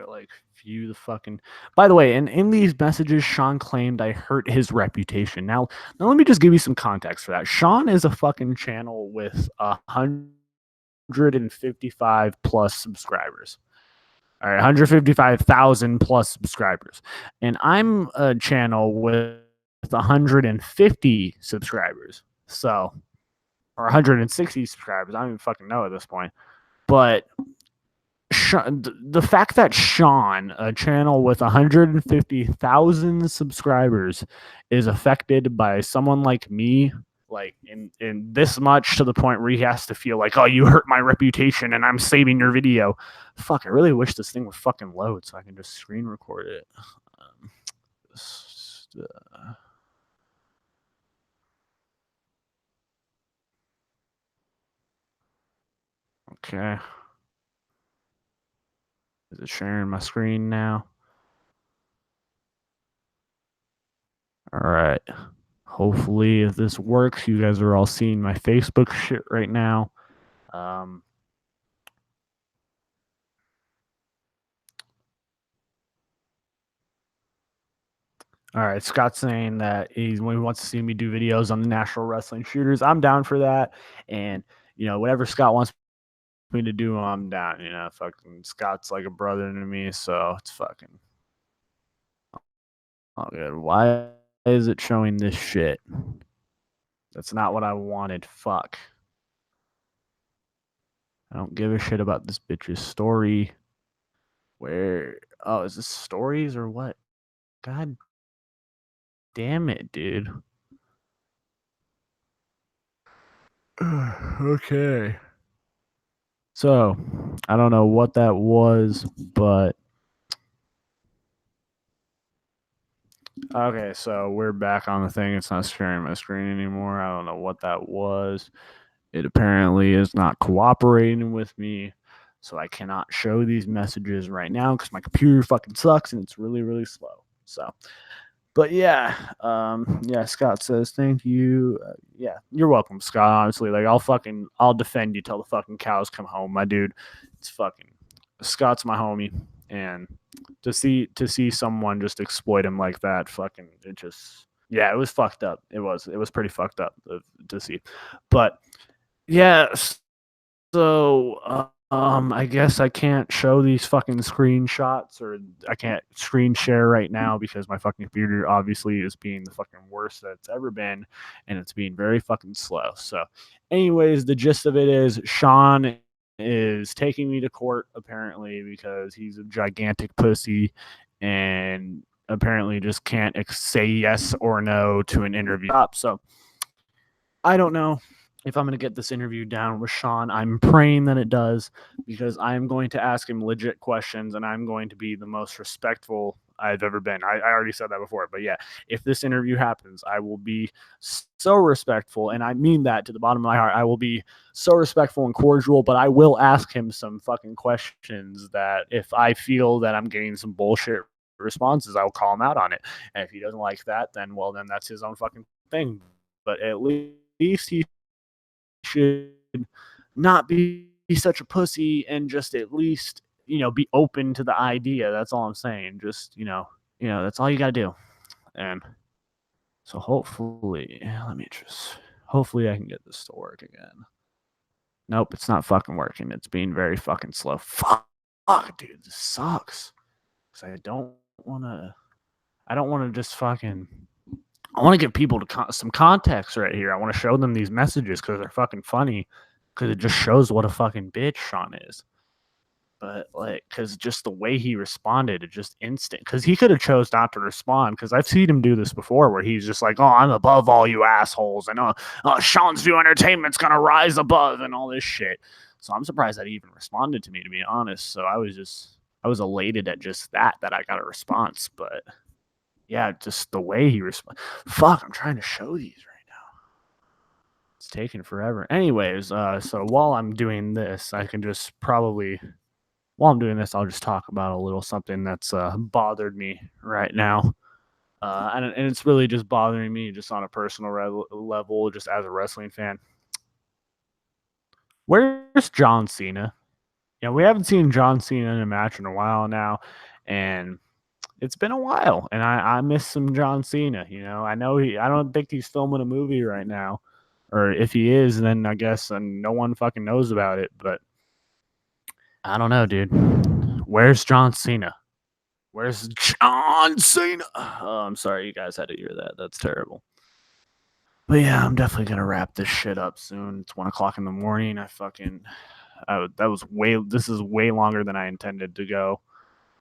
like view the fucking. By the way, in these messages, Sean claimed I hurt his reputation. Now let me just give you some context for that. Sean is a fucking channel with 155 plus subscribers. All right, 155,000 plus subscribers, and I'm a channel with 150 subscribers. So, or 160 subscribers. I don't even fucking know at this point, but the fact that Sean, a channel with 150,000 subscribers, is affected by someone like me, like in this much to the point where he has to feel like, oh, you hurt my reputation and I'm saving your video. Fuck, I really wish this thing would fucking load so I can just screen record it. Okay. Is it sharing my screen now? All right. Hopefully, if this works, you guys are all seeing my Facebook shit right now. All right, Scott's saying that he wants to see me do videos on the National Wrestling Shooters. I'm down for that, and whatever Scott wants me to do, I'm down. Fucking Scott's like a brother to me, so it's fucking all good. Why is it showing this shit? That's not what I wanted. Fuck. I don't give a shit about this bitch's story. Where? Oh, is this stories or what? God damn it, dude. Okay. So, I don't know what that was, but okay, so we're back on the thing. It's not sharing my screen anymore. I don't know what that was. It apparently is not cooperating with me, so I cannot show these messages right now because my computer fucking sucks and it's really, really slow. So, but yeah, Scott says thank you. Yeah, you're welcome, Scott. Honestly, like I'll defend you till the fucking cows come home, my dude. It's fucking Scott's my homie, and to see someone just exploit him like that, fucking it just it was fucked up. It was pretty fucked up to see, but yeah. So I guess I can't show these fucking screenshots or I can't screen share right now because my fucking computer obviously is being the fucking worst that it's ever been and it's being very fucking slow. So anyways, the gist of it is Sean is taking me to court apparently because he's a gigantic pussy and apparently just can't say yes or no to an interview. So I don't know if I'm going to get this interview down with Sean. I'm praying that it does because I'm going to ask him legit questions and I'm going to be the most respectful I've ever been. I already said that before, but yeah, if this interview happens, I will be so respectful, and I mean that to the bottom of my heart. I will be so respectful and cordial, but I will ask him some fucking questions that if I feel that I'm getting some bullshit responses, I will call him out on it. And if he doesn't like that, then that's his own fucking thing. But at least he should not be such a pussy and just at least be open to the idea. That's all I'm saying. Just that's all you gotta do. And so hopefully I can get this to work again. Nope, it's not fucking working. It's being very fucking slow. Fuck, dude, this sucks. Because I don't want to just fucking I want to give people some context right here. I want to show them these messages because they're fucking funny. Because it just shows what a fucking bitch Sean is. But like, because just the way he responded, it just instant. Because he could have chose not to respond. Because I've seen him do this before, where he's just like, "Oh, I'm above all you assholes," and Sean's View Entertainment's gonna rise above, and all this shit. So I'm surprised that he even responded to me, to be honest. So I was elated at just that I got a response. But yeah, just the way he responded. Fuck, I'm trying to show these right now. It's taking forever. Anyways, so while I'm doing this, I can just probably while I'm doing this, I'll just talk about a little something that's bothered me right now. And it's really just bothering me just on a personal level, just as a wrestling fan. Where's John Cena? Yeah, we haven't seen John Cena in a match in a while now, and it's been a while, and I miss some John Cena. I know I don't think he's filming a movie right now, or if he is, then I guess no one fucking knows about it. But I don't know, dude. Where's John Cena? Where's John Cena? Oh, I'm sorry you guys had to hear that. That's terrible. But yeah, I'm definitely gonna wrap this shit up soon. It's 1 o'clock in the morning. This is way longer than I intended to go.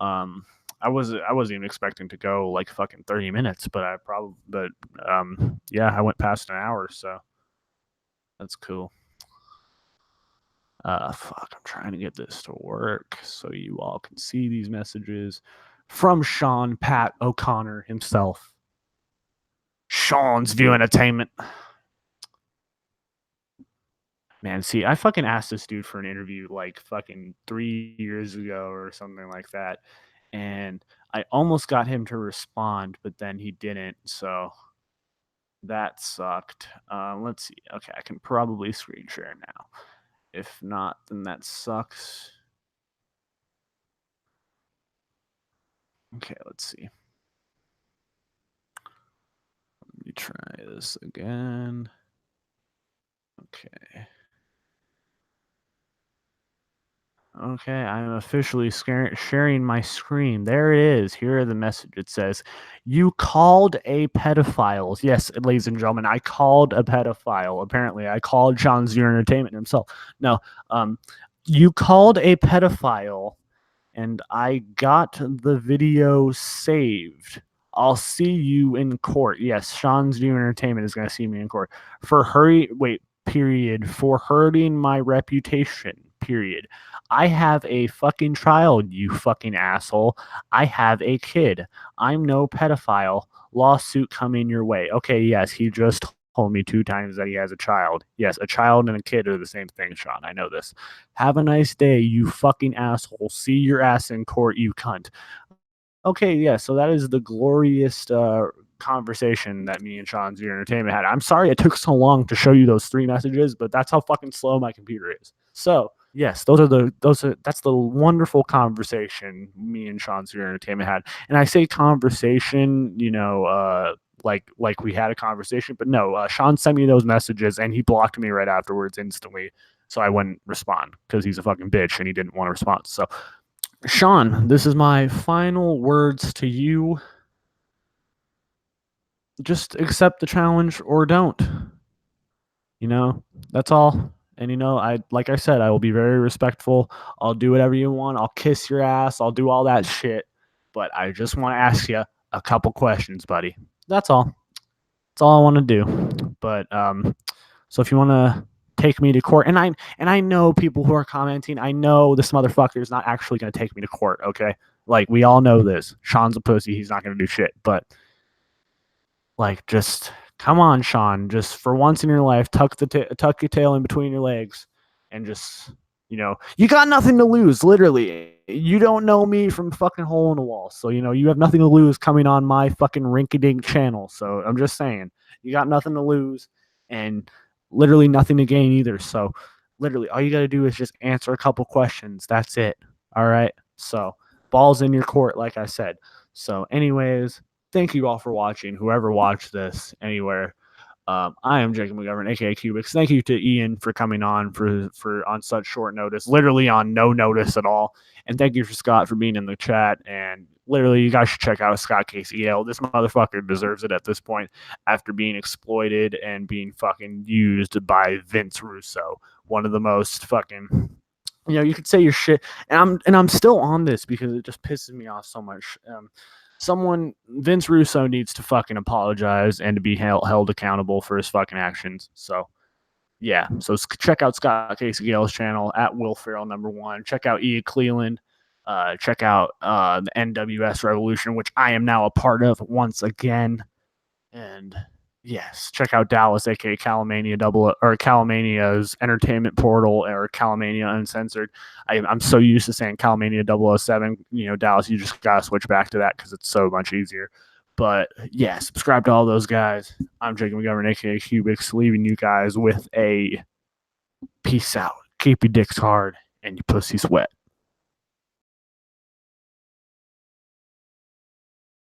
I wasn't even expecting to go like fucking 30 minutes, but yeah, I went past an hour, so that's cool. Fuck, I'm trying to get this to work so you all can see these messages from Sean Pat O'Connor himself. Sean's View Entertainment. Man, see, I fucking asked this dude for an interview like fucking 3 years ago or something like that. And I almost got him to respond, but then he didn't. So that sucked. Let's see. Okay, I can probably screen share now. If not, then that sucks. Okay, let's see. Let me try this again. Okay. Okay, I'm officially sharing my screen. There it is. Here are the message. It says, "You called a pedophile." Yes, ladies and gentlemen, I called a pedophile. Apparently, I called Sean's View Entertainment himself. No, you called a pedophile, and I got the video saved. I'll see you in court. Yes, Sean's View Entertainment is going to see me in court for hurting my reputation. Period. I have a fucking child, you fucking asshole. I have a kid. I'm no pedophile. Lawsuit coming your way. Okay, yes, he just told me 2 times that he has a child. Yes, a child and a kid are the same thing, Sean. I know this. Have a nice day, you fucking asshole. See your ass in court, you cunt. Okay, yeah, so that is the glorious conversation that me and Sean's View Entertainment had. I'm sorry it took so long to show you those 3 messages, but that's how fucking slow my computer is. So yes, that's the wonderful conversation me and Sean's View Entertainment had. And I say conversation, like we had a conversation, but no, Sean sent me those messages and he blocked me right afterwards instantly. So I wouldn't respond because he's a fucking bitch and he didn't want to respond. So Sean, this is my final words to you. Just accept the challenge or don't. That's all. And like I said, I will be very respectful. I'll do whatever you want. I'll kiss your ass. I'll do all that shit. But I just want to ask you a couple questions, buddy. That's all. That's all I want to do. But so if you want to take me to court, and I know people who are commenting, I know this motherfucker is not actually going to take me to court. Okay, like we all know this. Sean's a pussy. He's not going to do shit. But like, just come on, Sean. Just for once in your life, tuck your tail in between your legs, and just you got nothing to lose. Literally, you don't know me from fucking hole in the wall, so you have nothing to lose coming on my fucking rinky-dink channel. So I'm just saying, you got nothing to lose, and literally nothing to gain either. So literally, all you got to do is just answer a couple questions. That's it. All right. So ball's in your court, like I said. So, anyways. Thank you all for watching, whoever watched this anywhere. I am Jacob McGovern, aka Cubics. Thank you to Ian for coming on for on such short notice, literally on no notice at all. And thank you for Scott for being in the chat. And literally, you guys should check out Scott Casey Yale. This motherfucker deserves it at this point after being exploited and being fucking used by Vince Russo, one of the most fucking. You could say your shit, and I'm still on this because it just pisses me off so much. Vince Russo needs to fucking apologize and to be held accountable for his fucking actions. So, yeah. So check out Scott Casey Gale's channel at Will Ferrell #1. Check out Ian Clelland. Check out the NWS Revolution, which I am now a part of once again. And yes, check out Dallas, aka Calamania Calamania's entertainment portal, or Calamania Uncensored. I'm so used to saying Calamania 007. Dallas, you just gotta switch back to that because it's so much easier. But yeah, subscribe to all those guys. I'm Jacob McGovern, aka Cubics, leaving you guys with a peace out. Keep your dicks hard and your pussy wet.